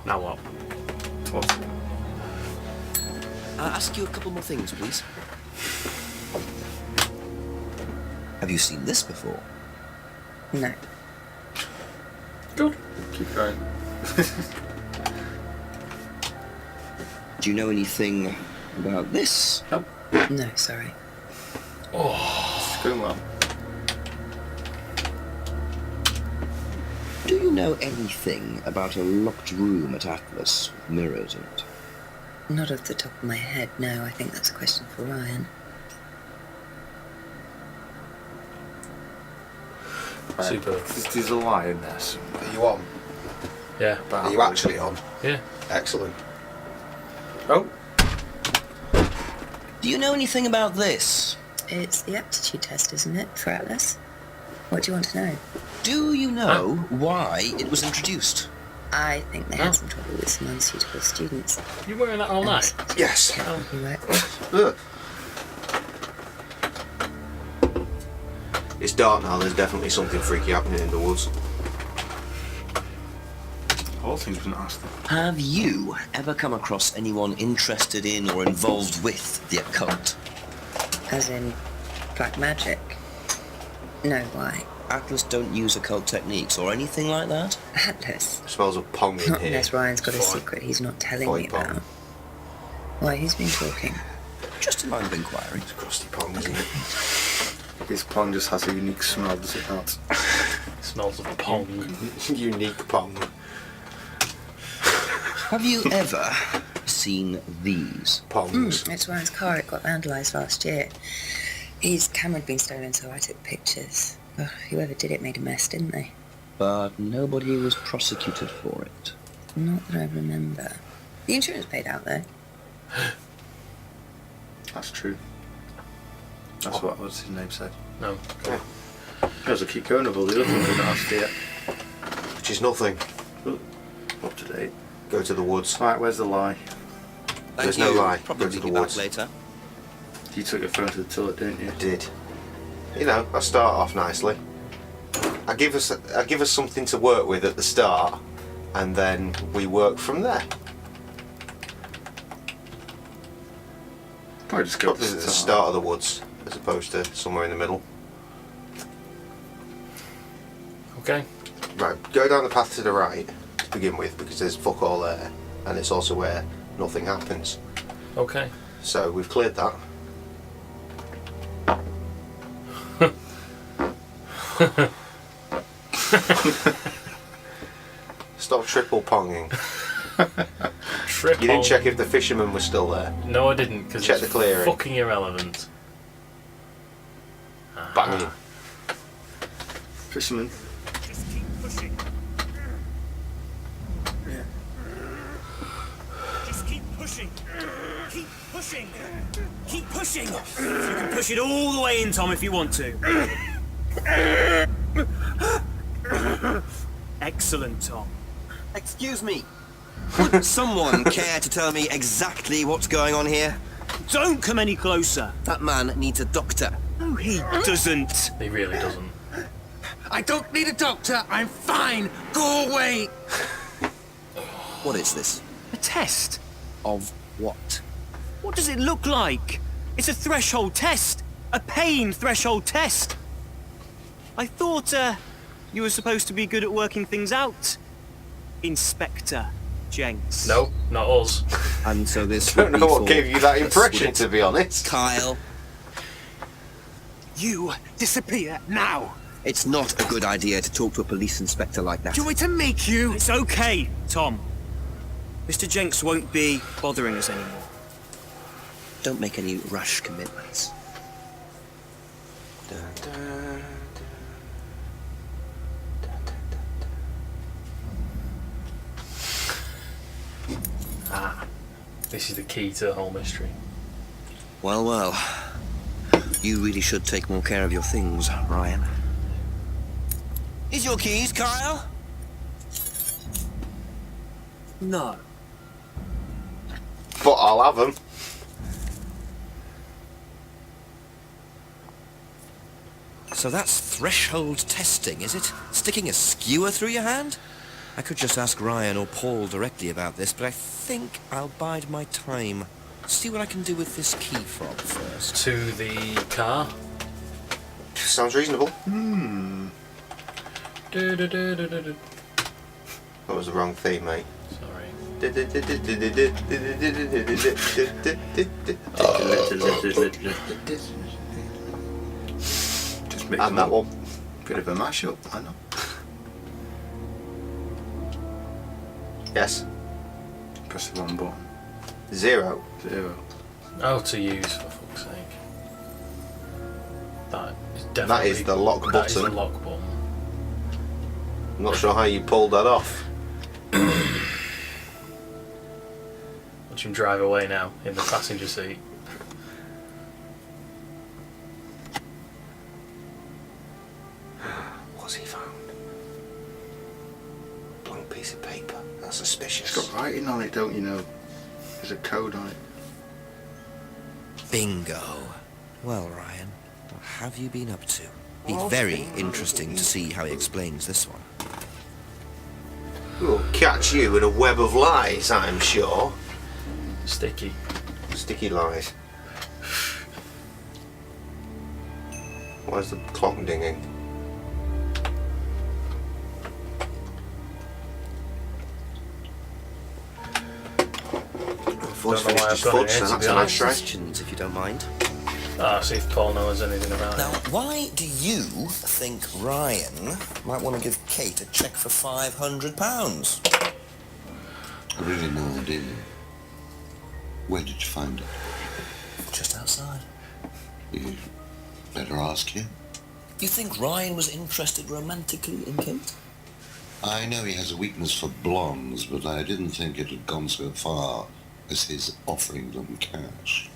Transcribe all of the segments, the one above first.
Now what? What? I'll ask you a couple more things, please. Have you seen this before? No. Good. Keep going. Do you know anything about this? No, sorry. It's going well. Do you know anything about a locked room at Atlas with mirrors in it? Not off the top of my head, no. I think that's a question for Ryan. Right. Super. There's a lie in there somewhere. Are you on? Yeah. Are you actually on? Yeah. Excellent. Oh. Do you know anything about this? It's the aptitude test, isn't it, for Atlas? What do you want to know? Do you know why it was introduced? I think they had some trouble with some unsuitable students. You wearing that all night? Yes. You're right. Ugh. It's dark now, there's definitely something freaky happening in the woods. All things been asked. Have you ever come across anyone interested in or involved with the occult? As in black magic? No, why? Atlas don't use occult techniques or anything like that? Atlas? It smells of pong in Not here. unless Ryan's got a Fine. secret he's not telling Fine me pong. about. Why, who's been talking? Just a line of inquiry. It's crusty pong, isn't it? This pong just has a unique smell, does it not? Smells of pong. Unique pong. Have you ever seen these? Pongs. It's Ryan's car. It got vandalised last year. His camera had been stolen, so I took pictures. Ugh, whoever did it made a mess, didn't they? But nobody was prosecuted for it. Not that I remember. The insurance paid out, though. That's true. That's what was his name said. No. Yeah. Guys will keep going with all the other things we've been asked yet. Which is nothing. Up to date. Go to the woods. Right, where's the lie? There's no lie. Probably Go to the be back woods. later. You took your phone to the toilet, didn't you? I did. You know, I start off nicely. I give us something to work with at the start, and then we work from there. Probably just go to Probably at the start of the woods, as opposed to somewhere in the middle. Okay. Right, go down the path to the right to begin with, because there's fuck all there, and it's also where nothing happens. Okay. So we've cleared that. Stop triple ponging. Triple. You didn't check if the fisherman was still there. No, I didn't, because Check it's the clearing. fucking irrelevant. Banging. Fisherman. Just keep pushing. Just keep pushing. Keep pushing. Keep pushing. You can push it all the way in, Tom, if you want to. Excellent, Tom. Excuse me. Would someone care to tell me exactly what's going on here? Don't come any closer. That man needs a doctor. No, he doesn't. He really doesn't. I don't need a doctor. I'm fine. Go away. What is this? A test. Of what? What does it look like? It's a threshold test. A pain threshold test. I thought, you were supposed to be good at working things out. Inspector Jenks. No, not us. And so this I don't would know be what for gave you that Atlas, impression, would it? to be honest. Kyle, You disappear now. it's not a good idea to talk to a police inspector like that. Do you want me to make you? It's okay, Tom. Mr. Jenks won't be bothering us anymore. Don't make any rash commitments. Dun, dun, dun, dun, dun, dun. This is the key to the whole mystery. Well, well. You really should take more care of your things, Ryan. Is your keys, Kyle? No. But I'll have them. So that's threshold testing, is it? Sticking a skewer through your hand? I could just ask Ryan or Paul directly about this, but I think I'll bide my time. See what I can do with this key fob first. To the car. Sounds reasonable. Du-du-du-du-du-du. That was the wrong theme, mate. Sorry. Just make And that one. Bit of a mashup, I know. Yes. Press the wrong button. 0. 0. Oh, to use, for fuck's sake. That is definitely... That is the lock That is the button. lock button. I'm not sure how you pulled that off. Watch him drive away now, in the passenger seat. What's he found? Blank piece of paper. That's suspicious. It's got writing on it, don't you know? There's a code on it. Bingo. Well, Ryan, what have you been up to? Be Well, very interesting to see how he explains this one. We'll catch you in a web of lies, I'm sure. Sticky. Sticky lies. Why's the clock dinging? Voice Don't know why finished his I've got it fudge, here, so to be that's a nice honest. try. Questions, if you don't mind. See if Paul knows anything about Now, it. why do you think Ryan might want to give Kate a cheque for £500? I really no idea. Where did you find it? Just outside. You better ask him. You think Ryan was interested romantically in Kate? I know he has a weakness for blondes, but I didn't think it had gone so far as his offering them cash.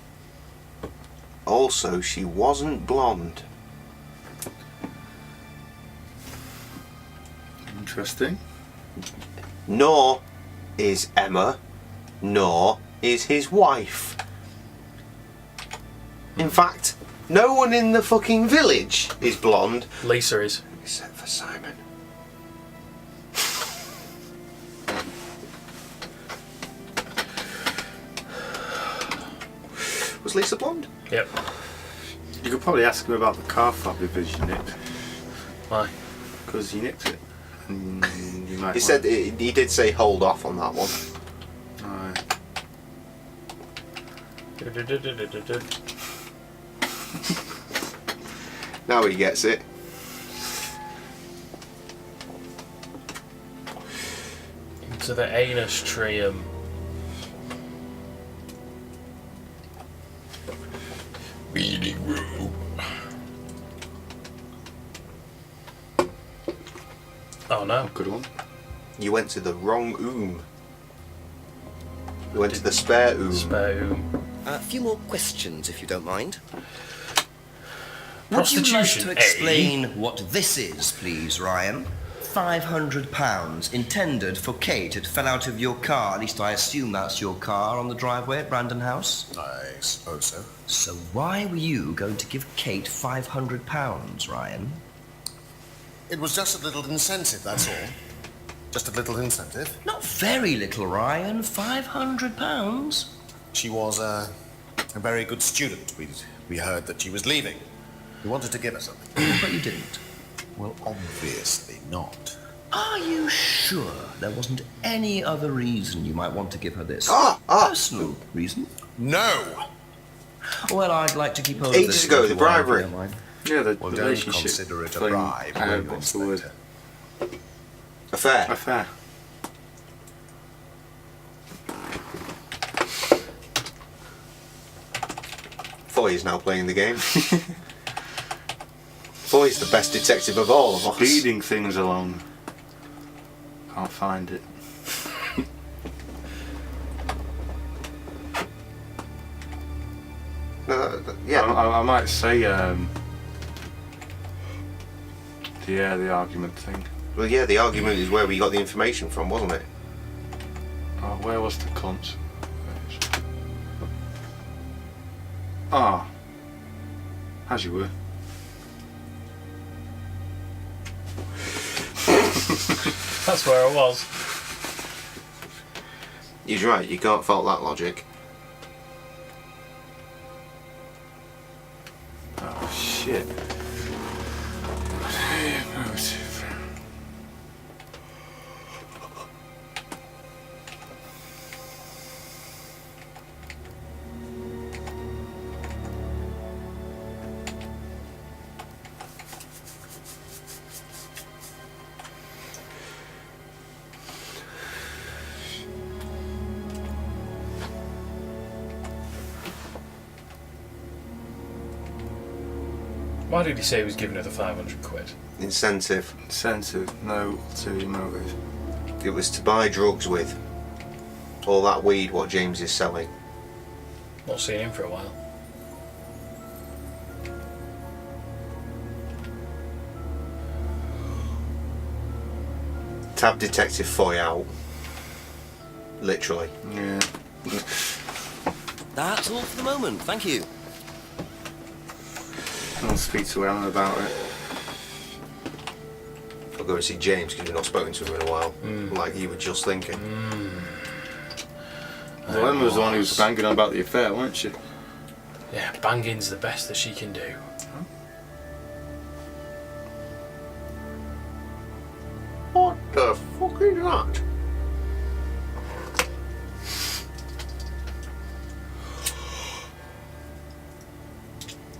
Also, she wasn't blonde. Interesting. Nor is Emma, nor is his wife. In fact, no one in the fucking village is blonde. Lisa is. Except for Simon. Was Lisa blonde? Yep. You could probably ask him about the car fob if you nicked. Why? Because you nicked it. And you might He said he did say hold off on that one. Aye. Du-du-du-du-du-du. Now he gets it. Into the anus trium. Reading room. Oh no. Good one. You went to the wrong oom. You went to the spare oom. Spare room. A few more questions, if you don't mind. Prostitution, Would you like to explain what this is, please, Ryan? £500 intended for Kate. It fell out of your car. At least I assume that's your car on the driveway at Brandon House. I suppose so. So why were you going to give Kate £500, Ryan? It was just a little incentive, that's all. Just a little incentive. Not very little, Ryan. £500. She was a very good student. We heard that she was leaving. We wanted to give her something. But you didn't. Well, obviously not. Are you sure there wasn't any other reason you might want to give her this? Personal reason? No! Well, I'd like to keep hold of Ages this ago, little the while, if you bribery. don't mind. Yeah, the Well, don't relationship. consider it a thing. bribe, will you, What's the word? Inspector? Affair. Affair. Foy is now playing the game. Foy's the best detective of all of us. Speeding things along. Can't find it. Yeah. I might say the argument thing. Well, yeah, the argument is where we got the information from, wasn't it? Oh, where was the cunt? Ah, as you were. That's where I was. He's right, you can't fault that logic. Oh shit. Motive. Why did he say he was giving her the 500 quid? Incentive. Incentive, no ulterior motive. It was to buy drugs with. All that weed what James is selling. Not seen him for a while. Tab Detective Foy out. Literally. Yeah. That's all for the moment, thank you. I'll speak to Ellen about it. I'll go and see James because we've not spoken to him in a while. Like you were just thinking. Well, Emma was the one who was banging on about the affair, weren't she? Yeah, banging's the best that she can do. What the fuck is that?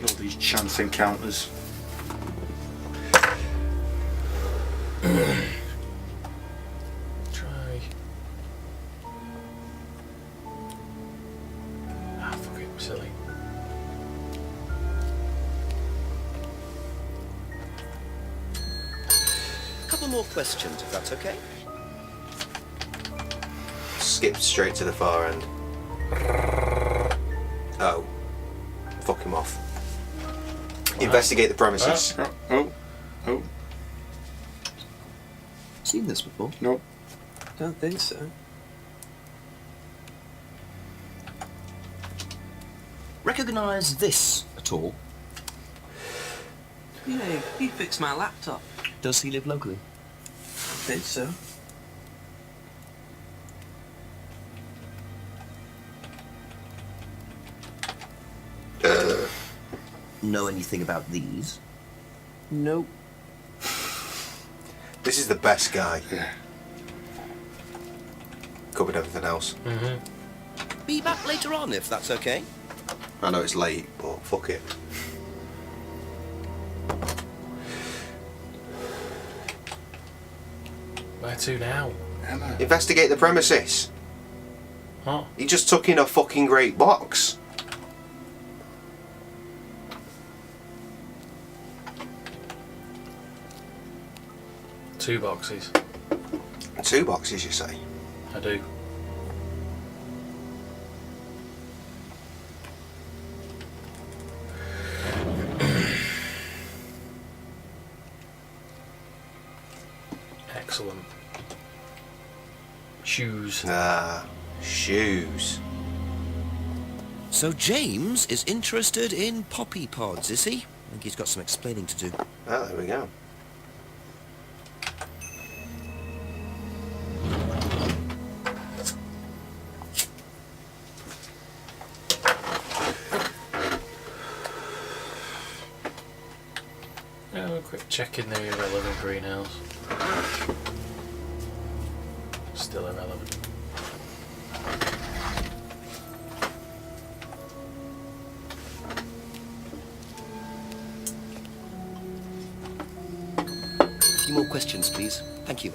All these chance encounters. Try. Ah, fuck it, silly. A couple more questions, if that's okay. Skipped straight to the far end. Oh. Fuck him off. Investigate the premises. Oh. Seen this before? Nope. Don't think so. Recognise this at all? Yeah, he fixed my laptop. Does he live locally? I think so. Know anything about these? Nope. This is the best guy. Yeah. Covered everything else. Be back later on, if that's okay. I know it's late, but fuck it. Where to now? Emma. Investigate the premises. What? He just took in a fucking great box. Two boxes. 2 boxes, you say? I do. Excellent. Shoes. Ah, shoes. So James is interested in poppy pods, is he? I think he's got some explaining to do. Ah, there we go. Oh, a quick check in the irrelevant greenhouse. Still irrelevant. A few more questions, please. Thank you.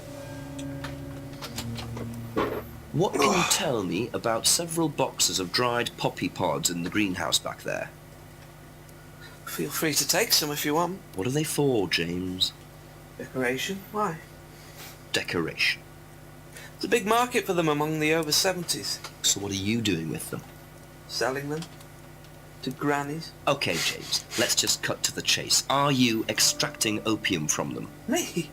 What can you tell me about several boxes of dried poppy pods in the greenhouse back there? Feel free to take some if you want. What are they for, James? Decoration? Why? Decoration. There's a big market for them among the over 70s. So what are you doing with them? Selling them to grannies. Okay, James, let's just cut to the chase. Are you extracting opium from them? Me?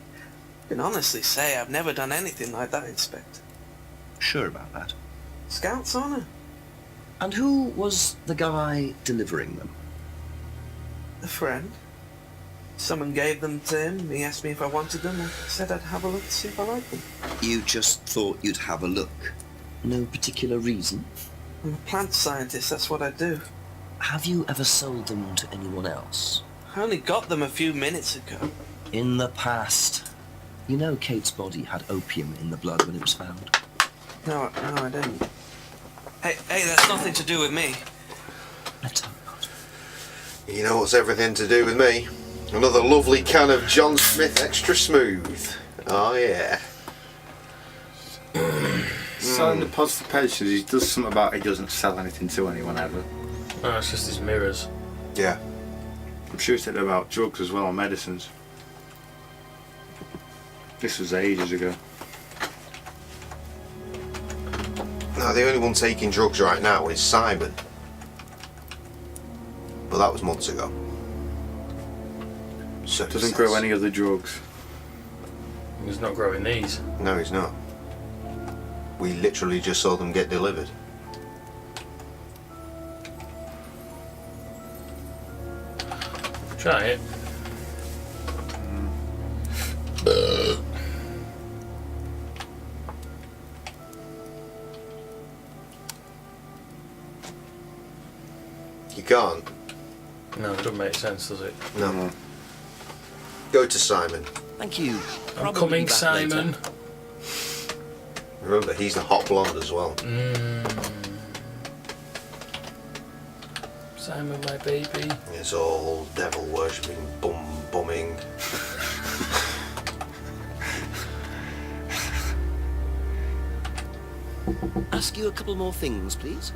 I can honestly say I've never done anything like that, Inspector. Sure about that. Scout's honour. And who was the guy delivering them? A friend. Someone gave them to him. He asked me if I wanted them. I said I'd have a look to see if I liked them. You just thought you'd have a look. No particular reason? I'm a plant scientist, that's what I do. Have you ever sold them to anyone else? I only got them a few minutes ago. In the past. You know Kate's body had opium in the blood when it was found. No, I didn't. Hey, that's nothing to do with me. Let's hope not. You know what's everything to do with me? Another lovely can of John Smith Extra Smooth. Oh yeah. So in the positive pages, he does something about he doesn't sell anything to anyone ever. Oh, it's just his mirrors. Yeah. I'm sure he said about drugs as well, medicines. This was ages ago. No, the only one taking drugs right now is Simon. But that was months ago. So Doesn't grow any other drugs. He's not growing these. No, he's not. We literally just saw them get delivered. Try it. You can't. No, it doesn't make sense, does it? No. Go to Simon. Thank you. I'm Probably coming, back Simon. later. Remember, he's the hot blonde as well. Simon, my baby. It's all devil worshipping, bumming. Ask you a couple more things, please.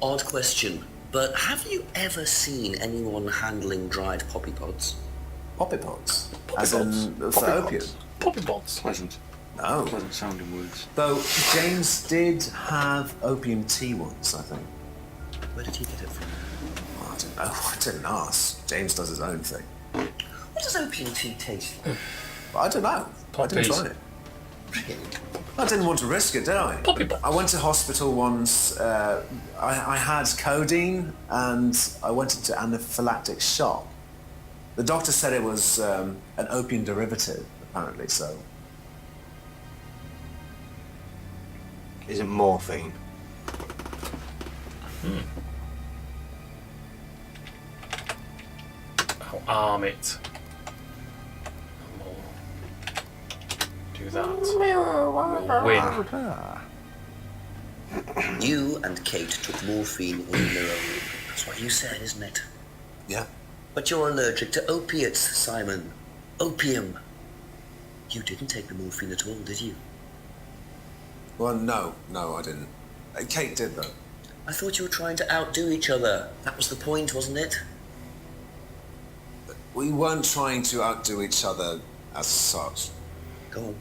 Odd question, but have you ever seen anyone handling dried poppy pods? Poppy pods? Poppy As pods? in for Poppy opium? pods. Poppy pods. Pleasant. No. Pleasant sounding words. Though James did have opium tea once, I think. Where did he get it from? Oh, I don't know. I didn't ask. James does his own thing. What does opium tea taste like? I don't know. I didn't Poppies. try it. Really? I didn't want to risk it, did I? Poppy pods. I went to hospital once. I had codeine and I went into anaphylactic shock. The doctor said it was an opium derivative, apparently, so. Isn't morphine? I'll arm it. Do that. We'll win. You and Kate took morphine in the mirror room. That's what you said, isn't it? Yeah. But you're allergic to opiates, Simon. Opium. You didn't take the morphine at all, did you? Well, no, I didn't. Kate did, though. I thought you were trying to outdo each other. That was the point, wasn't it? We weren't trying to outdo each other as such. Go on.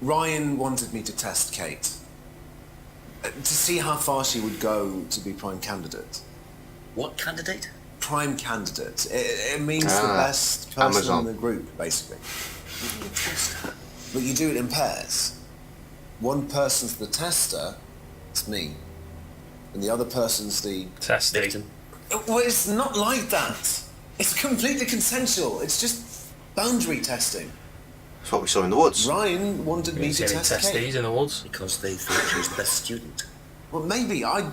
Ryan wanted me to test Kate. To see how far she would go to be prime candidate. What candidate? Prime candidate. It means the best person Amazon. in the group, basically. But you do it in pairs. One person's the tester, it's me. And the other person's the... Testing. Victim. Well, it's not like that. It's completely consensual. It's just boundary testing. That's what we saw in the woods. Ryan wanted You me didn't see to any test testes Kate. in the woods. Because they thought she was the best student. Well, maybe. I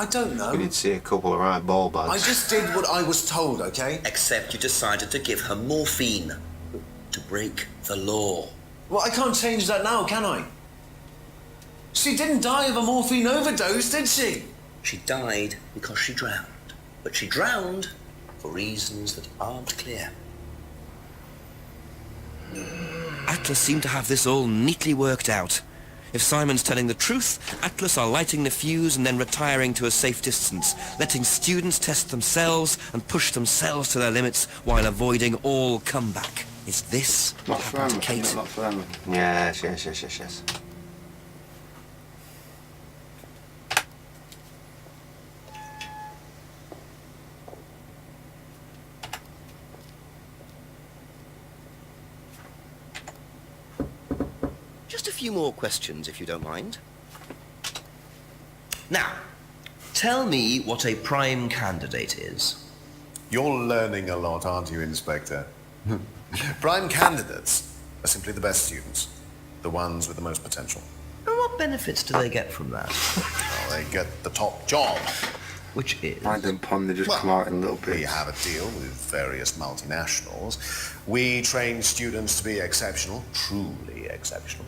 don't know. We did see a couple of right ball bags. I just did what I was told, okay? Except you decided to give her morphine. To break the law. Well, I can't change that now, can I? She didn't die of a morphine overdose, did she? She died because she drowned. But she drowned for reasons that aren't clear. Atlas seemed to have this all neatly worked out. If Simon's telling the truth, Atlas are lighting the fuse and then retiring to a safe distance, letting students test themselves and push themselves to their limits while avoiding all comeback. Is this Not what for happened them. to Kate? Not for them. Yes. Just a few more questions, if you don't mind. Now, Tell me what a prime candidate is. You're learning a lot, aren't you, Inspector? Prime candidates are simply the best students, the ones with the most potential. And what benefits do they get from that? Well, they get the top job. Which is? Mind and Pond, they just come out in little bits. We have a deal with various multinationals. We train students to be exceptional, truly exceptional.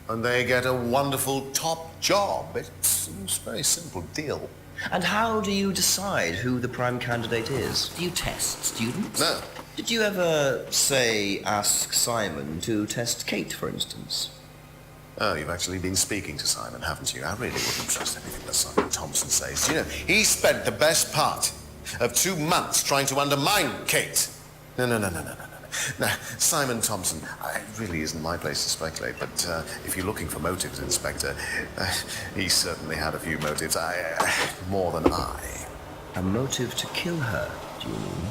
And they get a wonderful top job. It's a very simple deal. And how do you decide who the prime candidate is? Do you test students? No. Did you ever, say, ask Simon to test Kate, for instance? Oh, you've actually been speaking to Simon, haven't you? I really wouldn't trust anything that Simon Thompson says. You know, he spent the best part of 2 months trying to undermine Kate. No. Now, Simon Thompson, it really isn't my place to speculate, but if you're looking for motives, Inspector, he certainly had a few motives. More than I. A motive to kill her, do you mean?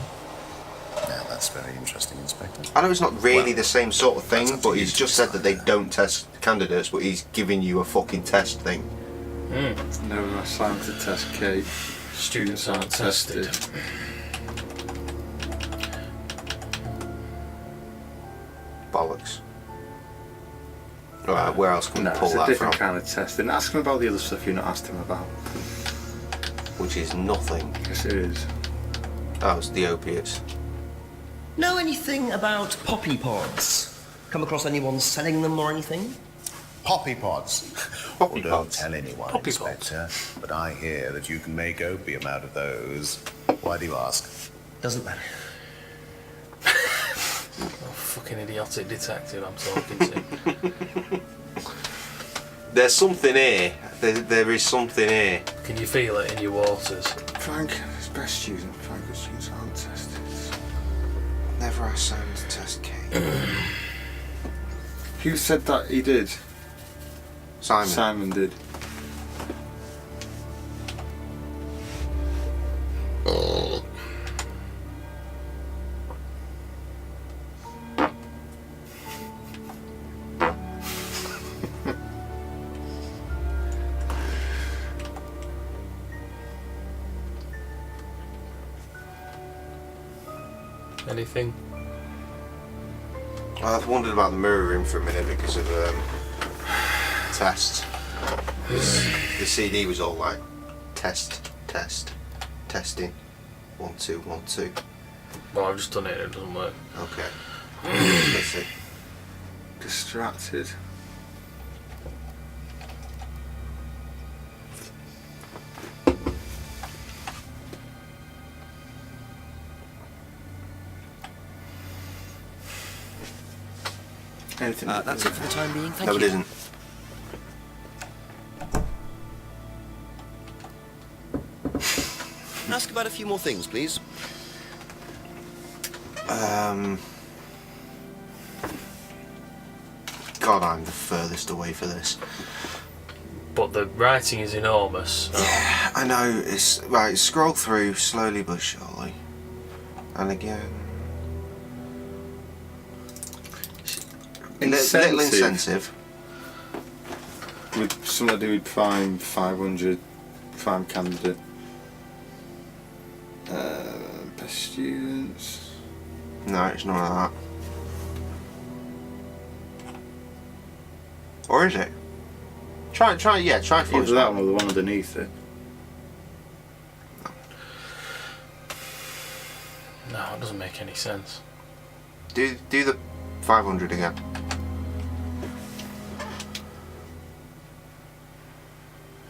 Now, that's very interesting, Inspector. I know it's not really the same sort of that's thing, up to but you he's to just said that they decide. don't test candidates, but he's giving you a fucking test thing. Never assigned to test Kate. Students aren't tested. Bollocks. Alright, where else can No, we pull it's a that different from? kind of testing. Ask him about the other stuff you've not asked him about. Which is nothing. Yes, it is. Oh, it's the opiates. Know anything about poppy pods? Come across anyone selling them or anything? Poppy pods. Poppy Well, don't pods. tell anyone, Poppy Inspector, but I hear that you can make opium out of those. Why do you ask? Doesn't matter. Oh, fucking idiotic detective I'm talking to. There's something here. There is something here. Can you feel it in your waters? Frank, his best student. Frank, his students aren't tested. Never asked Simon to test Kate. Who said that he did? Simon. Simon did. Anything? I've wondered about the mirror room for a minute because of tests. The CD was all like test, testing, 1 2 1 2. Well, I've just done it and it doesn't work. Okay. Let's see. Distracted. Anything? That's it for the time being. Thank No, you. it isn't. Ask about a few more things, please. God, I'm the furthest away for this. But the writing is enormous. Yeah, I know. It's right. Scroll through slowly but surely, and again. Little incentive. With somebody who'd find 500 prime candidate. Best students. No, it's none of that. Or is it? Try and find Either that one or the one underneath it. No, it doesn't make any sense. Do the 500 again.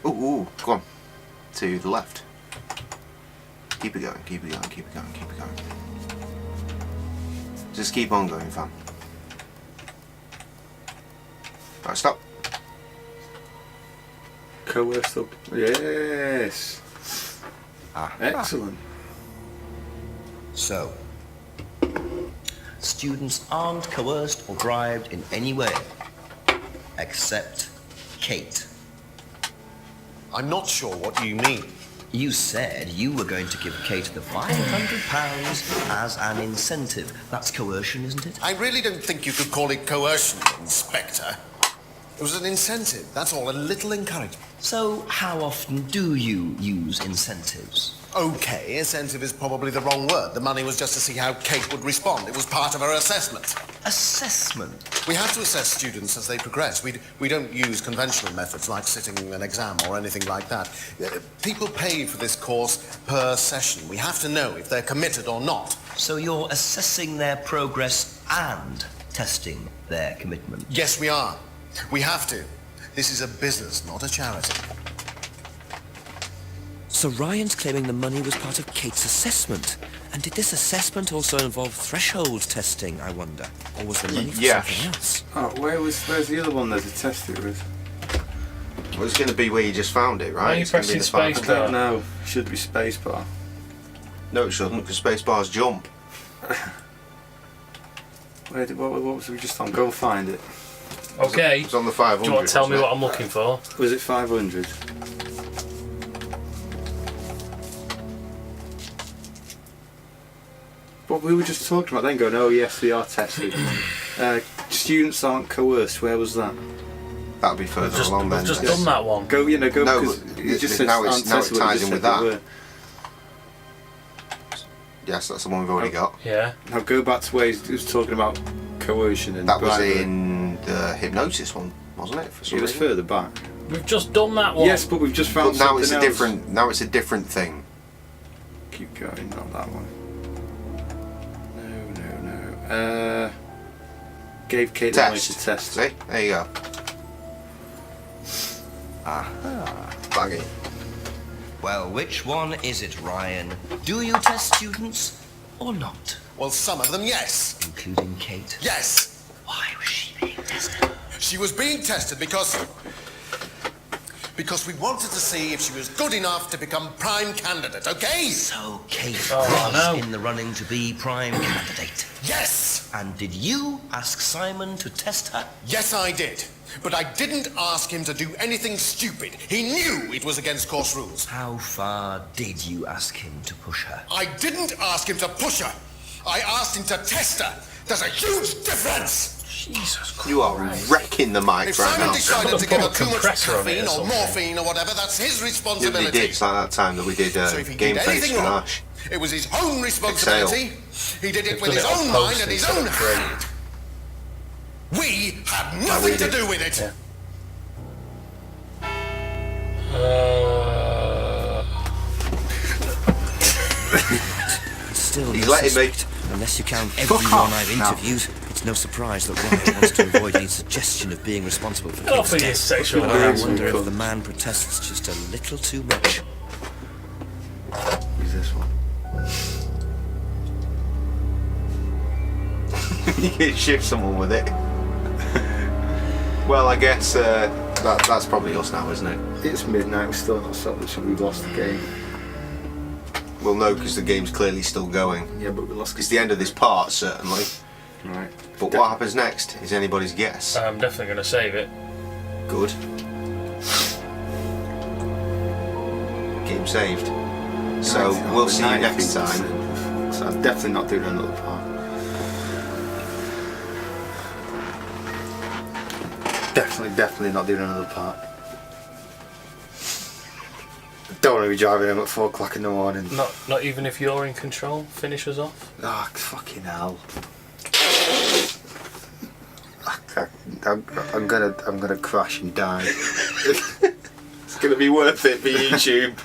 Ooh, go on. To the left. Keep it going, keep it going, keep it going, keep it going. Just keep on going, fam. Right, stop. Coerced up. Yes. Excellent. So, students aren't coerced or bribed in any way, except Kate. I'm not sure what you mean. You said you were going to give Kate the £500 as an incentive. That's coercion, isn't it? I really don't think you could call it coercion, Inspector. It was an incentive, that's all, a little encouragement. So, how often do you use incentives? Okay, incentive is probably the wrong word. The money was just to see how Kate would respond. It was part of her assessment. Assessment? We have to assess students as they progress. We don't use conventional methods like sitting an exam or anything like that. People pay for this course per session. We have to know if they're committed or not. So you're assessing their progress and testing their commitment? Yes, we are. We have to. This is a business, not a charity. So Ryan's claiming the money was part of Kate's assessment. And did this assessment also involve threshold testing, I wonder? Or was the money for something else? Oh, where's the other one there's a test it with? Well, it's going to be where you just found it, right? Why are you It's gonna be pressing in the space final. bar? No, should be spacebar. No, it shouldn't, because space bars jump. What was we just on? Go and find it. Okay. It's on the 500. Do you want to tell me wasn't what I'm looking for? Was it 500? What we were just talking about then, going, oh yes, they are tested. Students aren't coerced. Where was that? That'll be further along then. We've just done that one. Go, No, because but it just says now it aren't tested, but ties just in with said that. they were. Yes, that's the one we've already got. Yeah. Now go back to where he was talking about coercion and That was bribery. in the hypnosis one, wasn't it? For some It was reason? further back. We've just done that one. Yes, but we've just found But now it's something a else. different. Now it's a different thing. Keep going, not that one. No. Gave Kate the money to test. See, there you go. Baggy. Well, which one is it, Ryan? Do you test students or not? Well, some of them, yes. Including Kate? Yes. Why was she being tested? She was being tested because we wanted to see if she was good enough to become prime candidate, okay? So Kate Oh, was no. in the running to be prime candidate. Yes! And did you ask Simon to test her? Yes, I did. But I didn't ask him to do anything stupid. He knew it was against course rules. How far did you ask him to push her? I didn't ask him to push her. I asked him to test her. There's a huge difference. Jesus Christ. You are wrecking the mic If right Simon now. decided to give her Put a too much compressor on it or caffeine or something. morphine or whatever, that's his Yeah, responsibility. they did. It's like that time that we did So if he Game did Face anything for wrong, Nash. it was his own responsibility. He did it They've with his done it on own post mind and his instead own of free. hand. We had nothing to do with it. Yeah. Still He's no letting me. suspect. Unless you count everyone I've interviewed, it's no surprise that Ryan wants to avoid any suggestion of being responsible for Get off Kate's with your death. sexual But I harassment. wonder if the man protests just a little too much. Who's this one? You can shift someone with it. Well, I guess that's probably us now, isn't it? It's midnight. We're still not solved, so we've lost the game. Well, no, because the game's clearly still going. Yeah, but we lost. It's the end of this part, certainly. Right. But what happens next is anybody's guess. I'm definitely going to save it. Good. Game saved. So we'll see you next time. So I'm definitely not doing another part. Definitely not doing another part. Don't want to be driving home at 4 o'clock in the morning. Not even if you're in control. Finish us off. Ah, fucking hell. I'm gonna crash and die. It's going to be worth it for YouTube.